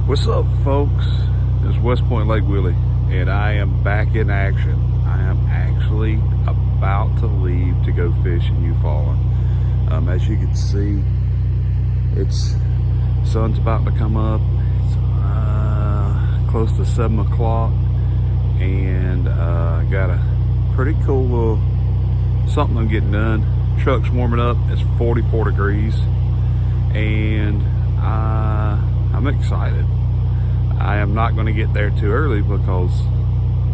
What's up, folks? It's West Point Lake Willie, and I am back in action. I am actually about to leave to go fish in Eufaula. As you can see, sun's about to come up. It's close to 7 o'clock, and got a pretty cool little something I'm getting done. Truck's warming up. It's 44 degrees, and I'm excited. I am not going to get there too early because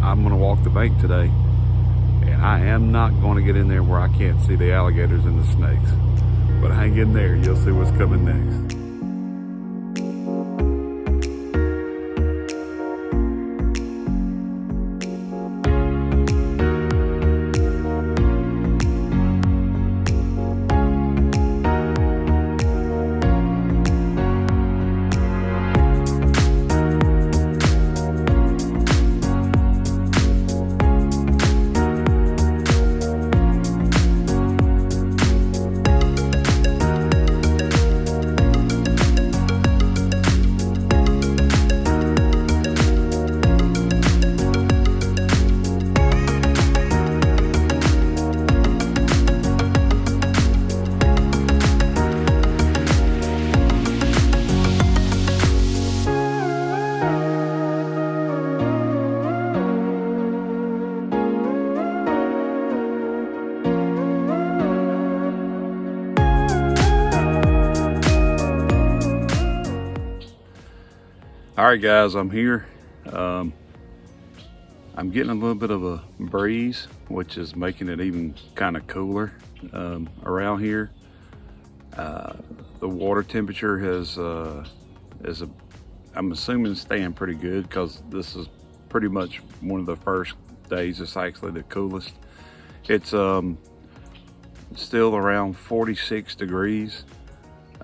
I'm going to walk the bank today, and I am not going to get in there where I can't see the alligators and the snakes. But hang in there, you'll see what's coming next. All right, guys, I'm here. I'm getting a little bit of a breeze, which is making it even kind of cooler around here. The water temperature I'm assuming staying pretty good because this is pretty much one of the first days it's actually the coolest. It's still around 46 degrees.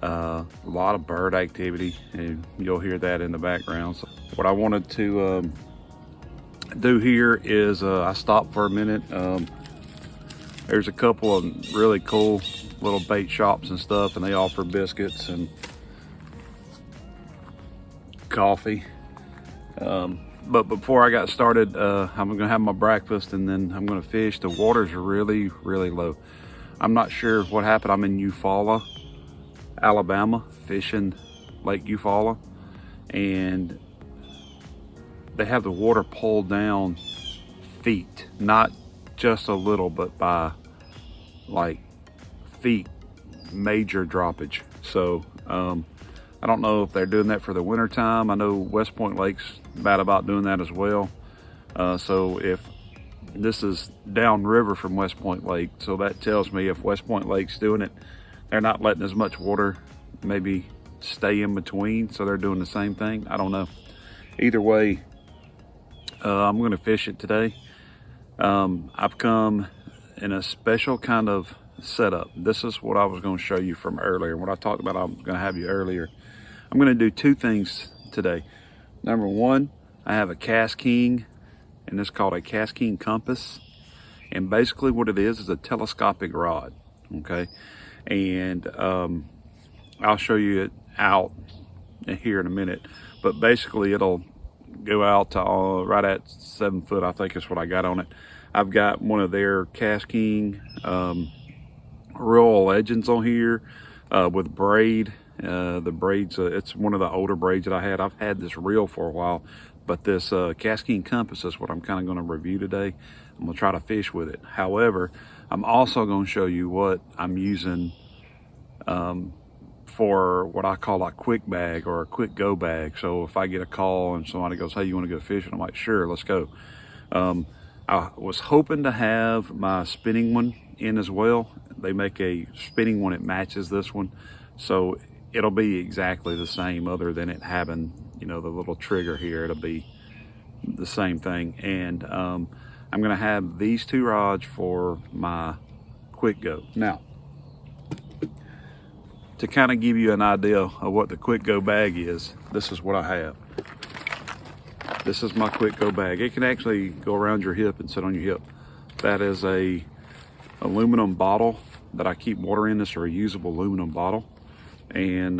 A lot of bird activity, and you'll hear that in the background. So what I wanted to do here is I stopped for a minute. There's a couple of really cool little bait shops and stuff, and they offer biscuits and coffee. But before I got started, I'm gonna have my breakfast and then I'm gonna fish. The water's really low. I'm not sure what happened. I'm in Eufaula, Alabama, fishing Lake Eufaula, and they have the water pulled down feet, not just a little, but by like feet, major droppage. So I don't know if they're doing that for the winter time. I know West Point Lake's bad about doing that as well. So if this is downriver from West Point Lake, so that tells me if West Point Lake's doing it, they're not letting as much water maybe stay in between, so they're doing the same thing. I don't know. Either way, I'm going to fish it today. I've come in a special kind of setup. This is what I was going to show you from earlier. What I talked about, I'm going to have you earlier. I'm going to do two things today. Number one, I have a Cast King, and it's called a Cast King compass. And basically what it is a telescopic rod, okay? And I'll show you it out here in a minute, but basically it'll go out to right at 7 foot, I think is what I got on it. I've got one of their Cast King Royal Legends on here with braid. The braids, it's one of the older braids that I had. I've had this reel for a while, but this Cast King compass is what I'm kind of going to review today. I'm going to try to fish with it. However, I'm also going to show you what I'm using for what I call a quick bag or a quick go bag. So if I get a call and somebody goes, hey, you want to go fishing? I'm like, sure, let's go. I was hoping to have my spinning one in as well. They make a spinning one that matches this one. So it'll be exactly the same other than it having, you know, the little trigger here. It'll be the same thing. And I'm going to have these two rods for my quick go. Now, to kind of give you an idea of what the quick go bag is, this is what I have. This is my quick go bag. It can actually go around your hip and sit on your hip. That is a aluminum bottle that I keep water in. This is a reusable aluminum bottle, and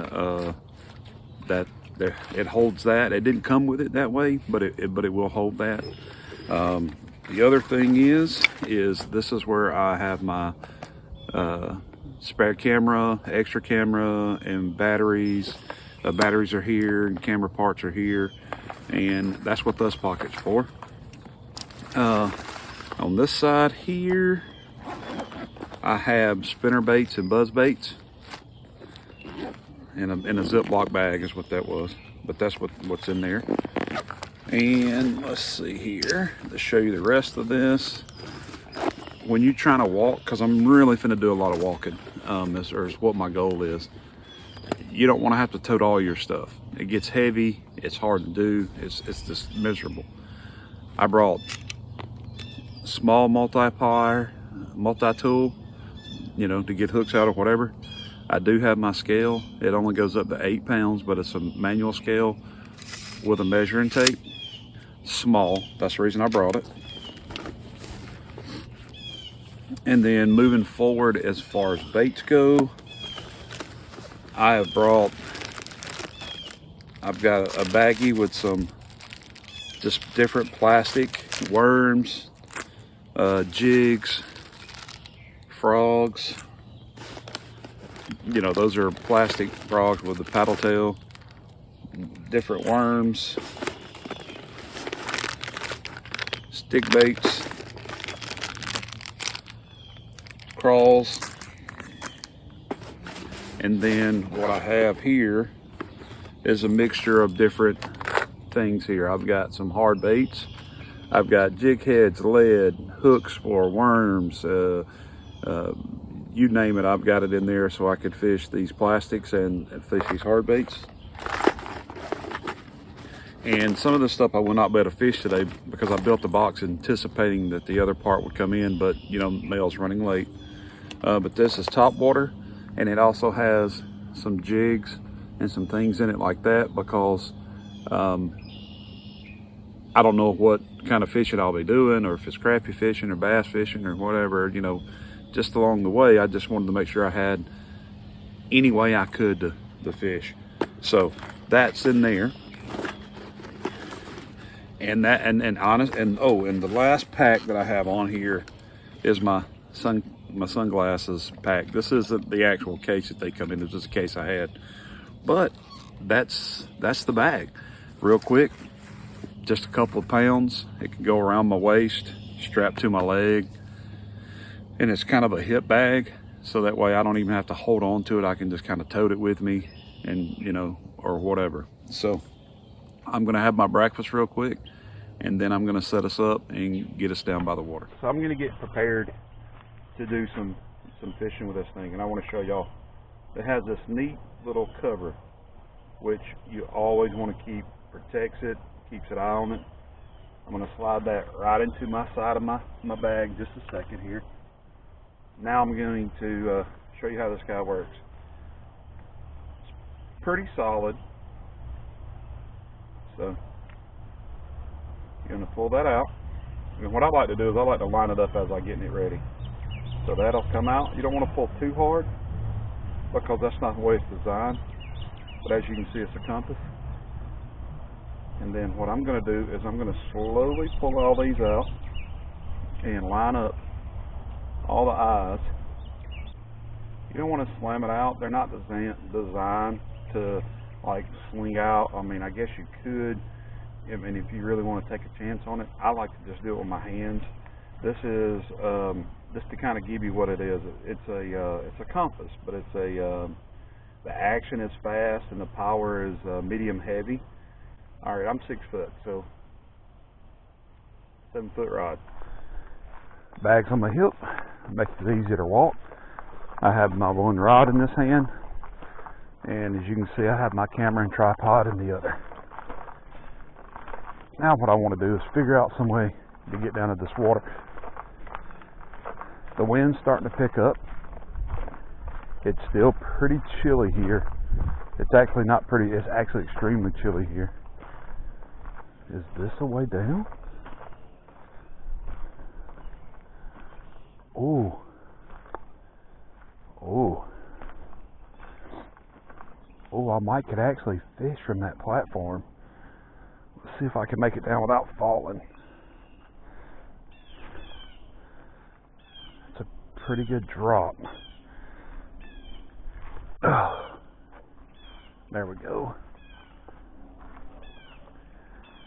that it holds that. It didn't come with it that way, but it will hold that. The other thing is this is where I have my spare camera, extra camera, and batteries. The batteries are here, and camera parts are here, and that's what this pocket's for. On this side here, I have spinner baits and buzz baits, in a Ziploc bag is what that was, but that's what's in there. And let's see here to show you the rest of this. When you're trying to walk, because I'm really finna do a lot of walking, is what my goal is. You don't want to have to tote all your stuff. It gets heavy. It's hard to do. It's just miserable. I brought small multi-plier, multi-tool, to get hooks out or whatever. I do have my scale. It only goes up to 8 pounds, but it's a manual scale with a measuring tape. Small, that's the reason I brought it. And then moving forward, as far as baits go, I've got a baggie with some just different plastic worms, jigs, frogs. Those are plastic frogs with the paddle tail, different worms, stick baits, crawls, and then what I have here is a mixture of different things here. I've got some hard baits, I've got jig heads, lead, hooks for worms, you name it, I've got it in there so I could fish these plastics and fish these hard baits. And some of the stuff I will not be able to fish today because I built the box anticipating that the other part would come in, but mail's running late. But this is top water, and it also has some jigs and some things in it like that because I don't know what kind of fishing I'll be doing, or if it's crappie fishing or bass fishing or whatever, just along the way. I just wanted to make sure I had any way I could to fish. So that's in there. And the last pack that I have on here is my sunglasses pack. This isn't the actual case that they come in, it's just a case I had. But that's the bag. Real quick, just a couple of pounds. It can go around my waist, strapped to my leg. And it's kind of a hip bag, so that way I don't even have to hold on to it. I can just kind of tote it with me and, or whatever. So I'm gonna have my breakfast real quick, and then I'm gonna set us up and get us down by the water. So I'm gonna get prepared to do some fishing with this thing, and I wanna show y'all. It has this neat little cover, which you always wanna keep, protects it, keeps an eye on it. I'm gonna slide that right into my side of my bag just a second here. Now I'm going to show you how this guy works. It's pretty solid. So you're going to pull that out. And what I like to do is I like to line it up as I'm getting it ready. So that'll come out. You don't want to pull too hard because that's not the way it's designed. But as you can see, it's a compass. And then what I'm going to do is I'm going to slowly pull all these out and line up all the eyes. You don't want to slam it out. They're not designed to like swing out. I mean, I guess you could, if you really want to take a chance on it. I like to just do it with my hands. This is just to kind of give you what it is. It's a compass, but it's the action is fast and the power is medium heavy. All right, I'm 6 foot, so 7 foot rod. Bags on my hip, makes it easier to walk. I have my one rod in this hand, and as you can see, I have my camera and tripod in the other. Now what I want to do is figure out some way to get down to this water. The wind's starting to pick up. It's still pretty chilly here. It's actually not pretty, it's actually extremely chilly here. Is this a way down? Ooh. Ooh. Oh, I might could actually fish from that platform. Let's see if I can make it down without falling. It's a pretty good drop. Oh, there we go.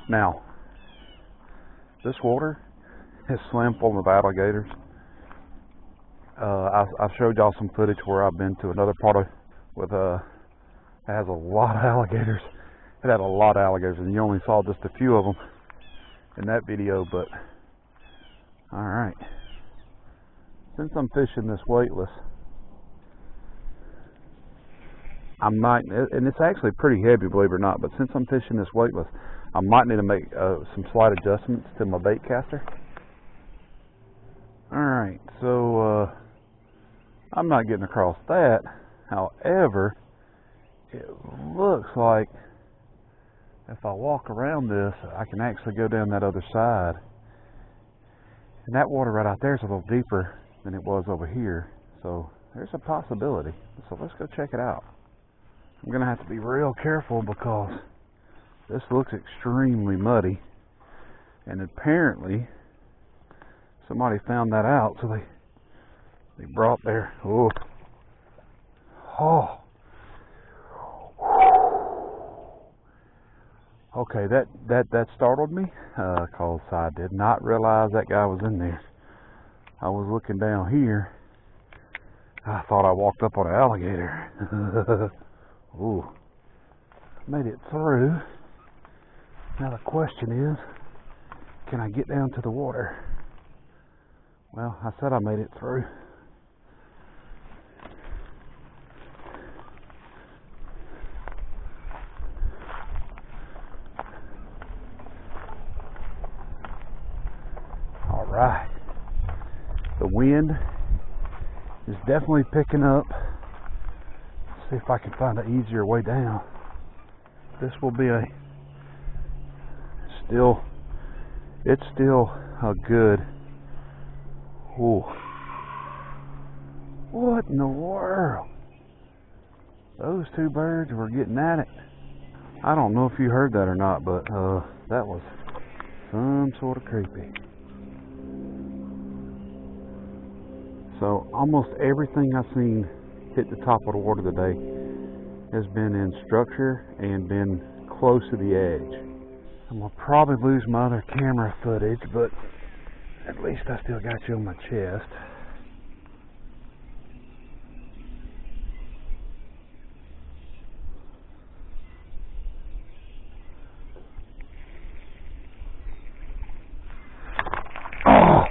Now, this water is slam full of alligators. I've showed y'all some footage where I've been to another part of with it has a lot of alligators. It had a lot of alligators, and you only saw just a few of them in that video. But all right, since I'm fishing this weightless, I might, and it's actually pretty heavy, believe it or not. But since I'm fishing this weightless, I might need to make some slight adjustments to my bait caster. All right, so I'm not getting across that. However, it looks like if I walk around this, I can actually go down that other side. And that water right out there is a little deeper than it was over here. So there's a possibility. So let's go check it out. I'm going to have to be real careful because this looks extremely muddy. And apparently somebody found that out, so they brought their okay, that startled me because I did not realize that guy was in there. I was looking down here. I thought I walked up on an alligator. Ooh, made it through. Now the question is, can I get down to the water? Well, I said I made it through. All right. The wind is definitely picking up. Let's see if I can find an easier way down. This will be it's still a good. Ooh. What in the world? Those two birds were getting at it. I don't know if you heard that or not, but that was some sort of creepy. So almost everything I've seen hit the top of the water today has been in structure and been close to the edge. I'm gonna probably lose my other camera footage, but at least I still got you on my chest. Oh,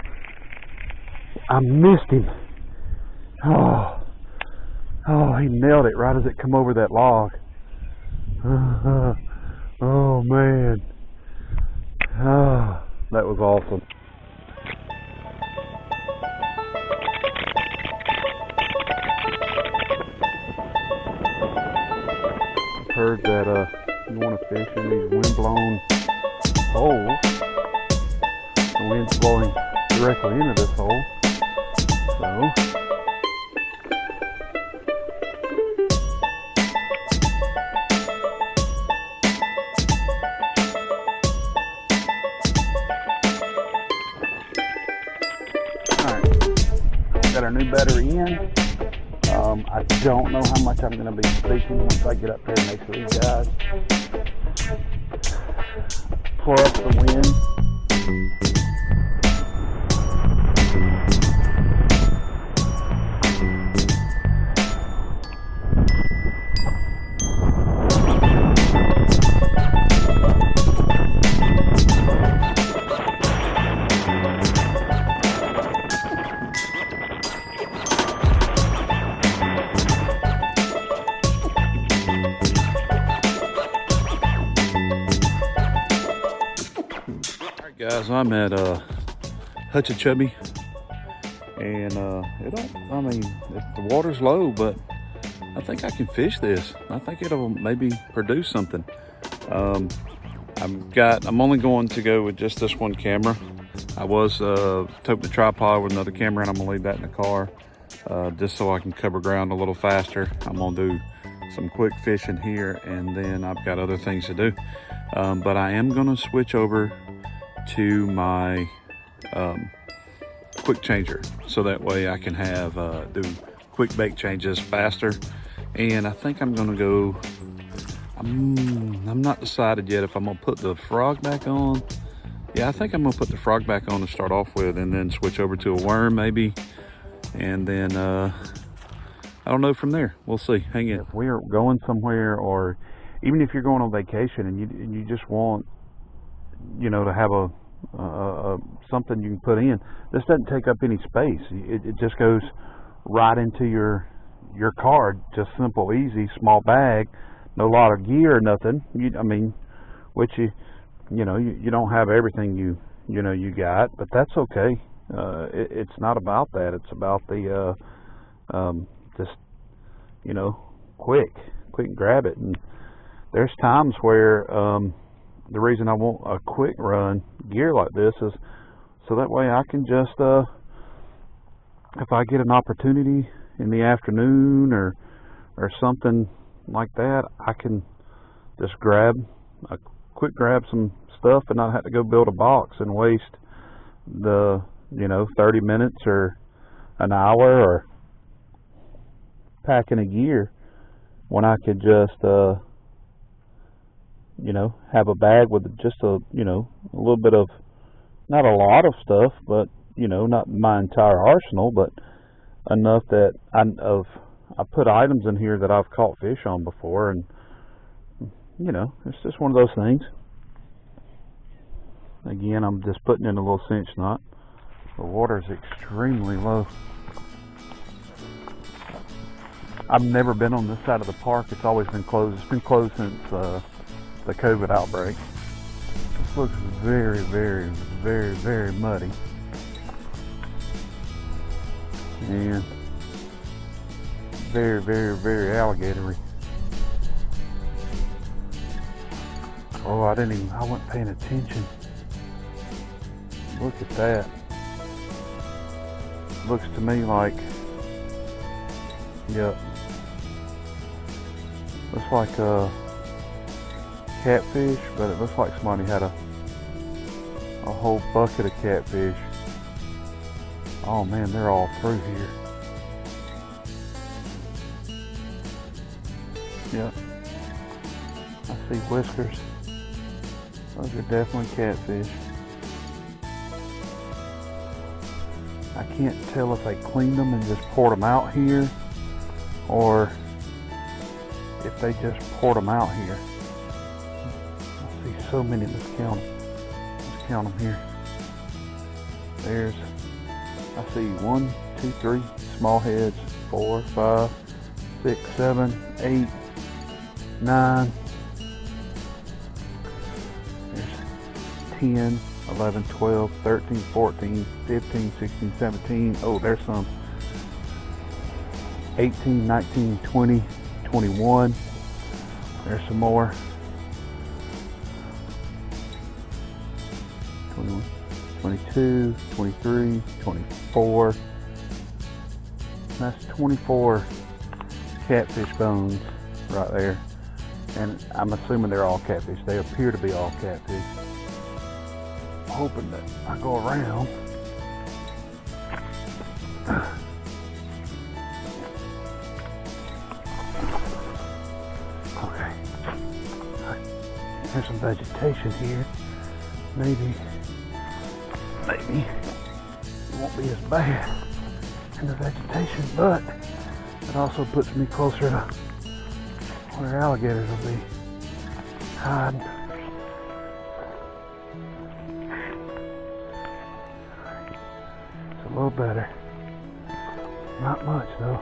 I missed him. Oh, he nailed it right as it come over that log. Oh man. Oh, that was awesome. I've heard that you want to fish in these wind-blown holes. The wind's blowing directly into this hole. So got our new battery in. I don't know how much I'm going to be speaking once I get up there next to these guys. Plus the wind. Guys, I'm at Hutchachubby, and the water's low, but I think I can fish this. I think it'll maybe produce something. I'm only going to go with just this one camera. I was toting the tripod with another camera, and I'm gonna leave that in the car just so I can cover ground a little faster. I'm gonna do some quick fishing here, and then I've got other things to do. But I am gonna switch over to my quick changer, so that way I can have do quick bait changes faster. And I think I'm gonna go, I'm not decided yet if I'm gonna put the frog back on. Yeah, I think I'm gonna put the frog back on to start off with, and then switch over to a worm maybe, and then I don't know from there. We'll see. Hang in. If we're going somewhere, or even if you're going on vacation and you just want, you know, to have a something you can put in, this doesn't take up any space. It just goes right into your car. Just simple, easy, small bag, no lot of gear or nothing. I mean, which you know, you don't have everything you know you got, but that's okay. It's not about that. It's about the just, you know, quick grab it. And there's times where the reason I want a quick run gear like this is so that way I can just if I get an opportunity in the afternoon or something like that, I can just grab some stuff and not have to go build a box and waste the, you know, 30 minutes or an hour or packing a gear, when I could just you know, have a bag with just a, you know, a little bit of, not a lot of stuff, but, you know, not my entire arsenal, but enough that I put items in here that I've caught fish on before. And, you know, it's just one of those things. Again, I'm just putting in a little cinch knot. The water is extremely low. I've never been on this side of the park. It's always been closed. It's been closed since the COVID outbreak. This looks very, very, very, very muddy. And very, very, very alligatory. Oh, I wasn't paying attention. Look at that. Looks to me like, yep. Looks like a catfish, but it looks like somebody had a whole bucket of catfish. Oh man, they're all through here. Yep. I see whiskers. Those are definitely catfish. I can't tell if they cleaned them and just poured them out here, or if they just poured them out here. I see so many. Let's count them. Let's count them here. There's, I see 1, 2, 3 small heads, 4, 5, 6, 7, 8, 9. There's 10, 11, 12, 13, 14, 15, 16, 17. Oh, there's some. 18, 19, 20, 21. There's some more. 21, 22, 23, 24. That's 24 catfish bones right there. And I'm assuming they're all catfish. They appear to be all catfish. I'm hoping that I go around. Okay. There's some vegetation here. Maybe it won't be as bad in the vegetation, but it also puts me closer to where alligators will be hiding. It's a little better. Not much though.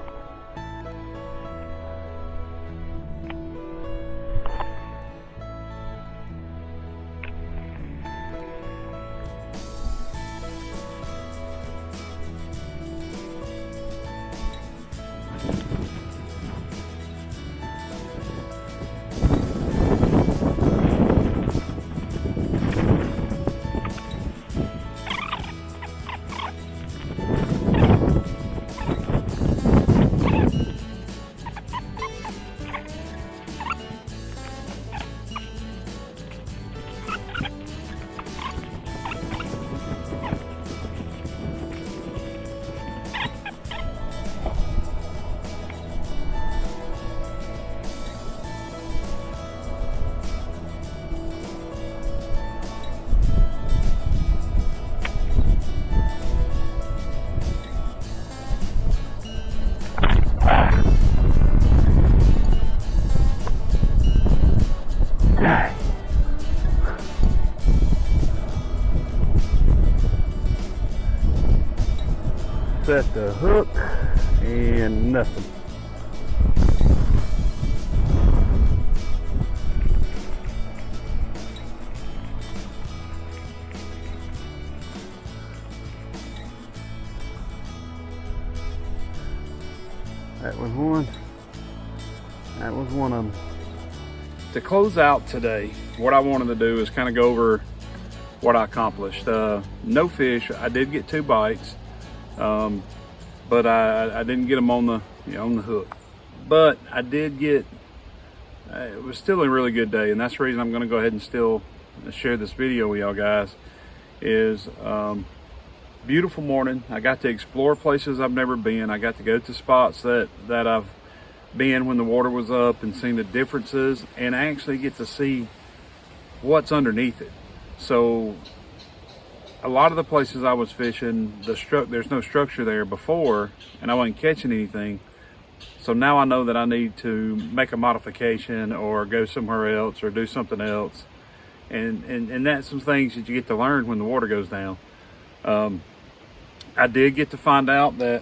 Okay. Set the hook and nothing. That was one. That was one of them. To close out today, what I wanted to do is kind of go over what I accomplished. No fish. I did get 2 bites, but I didn't get them on the on the hook. But I did get. It was still a really good day, and that's the reason I'm going to go ahead and still share this video with y'all guys. Is beautiful morning. I got to explore places I've never been. I got to go to spots that I've been when the water was up and seen the differences, and actually get to see what's underneath it. So a lot of the places I was fishing, there's no structure there before, and I wasn't catching anything. So now I know that I need to make a modification or go somewhere else or do something else. And that's some things that you get to learn when the water goes down. I did get to find out that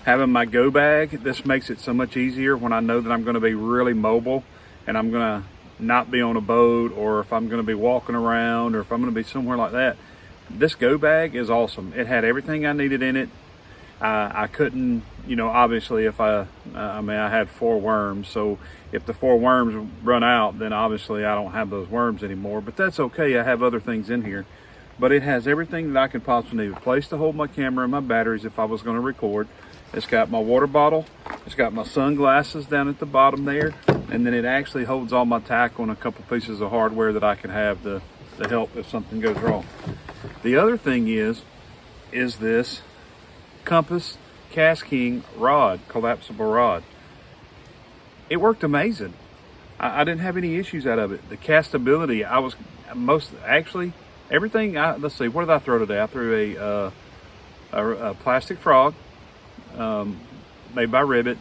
having my go bag, this makes it so much easier when I know that I'm going to be really mobile and I'm going to not be on a boat, or if I'm going to be walking around, or if I'm going to be somewhere like that. This go bag is awesome. It had everything I needed in it. I couldn't, obviously if I had 4 worms. So if the 4 worms run out, then obviously I don't have those worms anymore, but that's okay. I have other things in here. But it has everything that I could possibly need. A place to hold my camera and my batteries if I was going to record. It's got my water bottle. It's got my sunglasses down at the bottom there. And then it actually holds all my tackle and a couple pieces of hardware that I can have to help if something goes wrong. The other thing is this Compass Cast King rod, collapsible rod. It worked amazing. I didn't have any issues out of it. The castability, everything, let's see, what did I throw today? I threw a plastic frog made by Ribbit,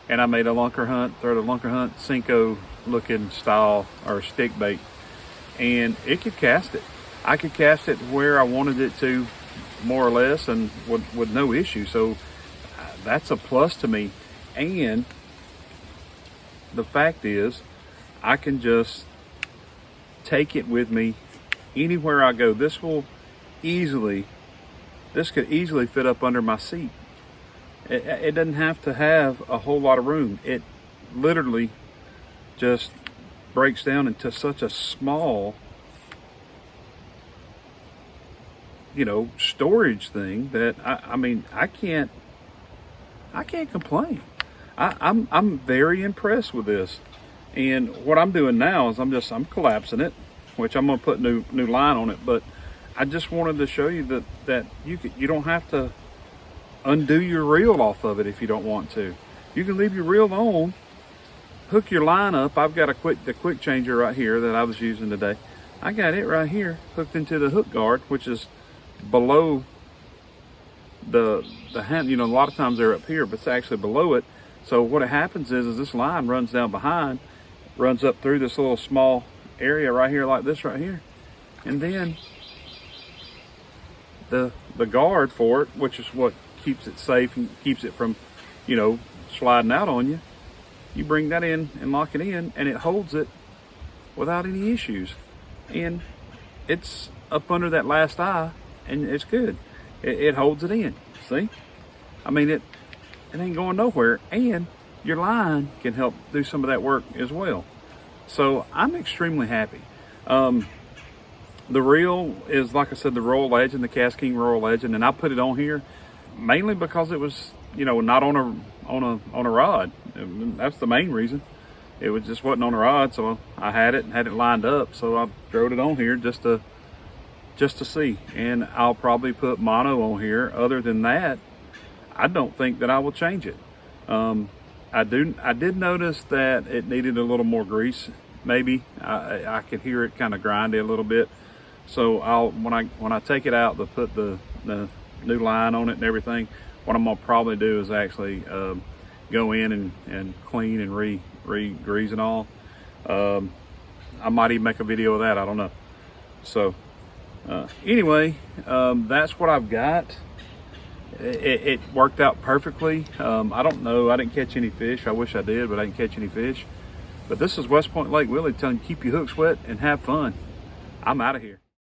and I made a Lunker Hunt, Cinco looking style or stick bait, and it could cast it. I could cast it where I wanted it to, more or less, and with no issue. So that's a plus to me. And the fact is, I can just take it with me anywhere I go. This could easily fit up under my seat. It doesn't have to have a whole lot of room. It literally just breaks down into such a small, storage thing that I can't complain. I'm very impressed with this. And what I'm doing now is I'm collapsing it, which I'm gonna put new line on it. But I just wanted to show you that you don't have to undo your reel off of it if you don't want to. You can leave your reel on, hook your line up. I've got the quick changer right here that I was using today. I got it right here hooked into the hook guard, which is below the hand. A lot of times they're up here, but it's actually below it. So what happens is this line runs down behind, runs up through this little small area right here, like this right here, and then the guard for it, which is what keeps it safe and keeps it from sliding out on you. You bring that in and lock it in, and it holds it without any issues. And it's up under that last eye, and it's good. It holds it in. See? It ain't going nowhere, and your line can help do some of that work as well. So I'm extremely happy. The reel is, like I said, the Royal Legend, the Cast King Royal Legend, and I put it on here mainly because it was, not on a rod. That's the main reason. It just wasn't on a rod, so I had it lined up. So I drove it on here just to see. And I'll probably put mono on here. Other than that, I don't think that I will change it. I did notice that it needed a little more grease. Maybe I could hear it kind of grindy a little bit. So when I take it out to put the new line on it and everything, what I'm gonna probably do is actually go in and clean and re-grease and all. I might even make a video of that. I don't know. So anyway, that's what I've got. It worked out perfectly. I don't know. I didn't catch any fish. I wish I did, but I didn't catch any fish. But this is West Point Lake Willie telling you, keep your hooks wet and have fun. I'm out of here.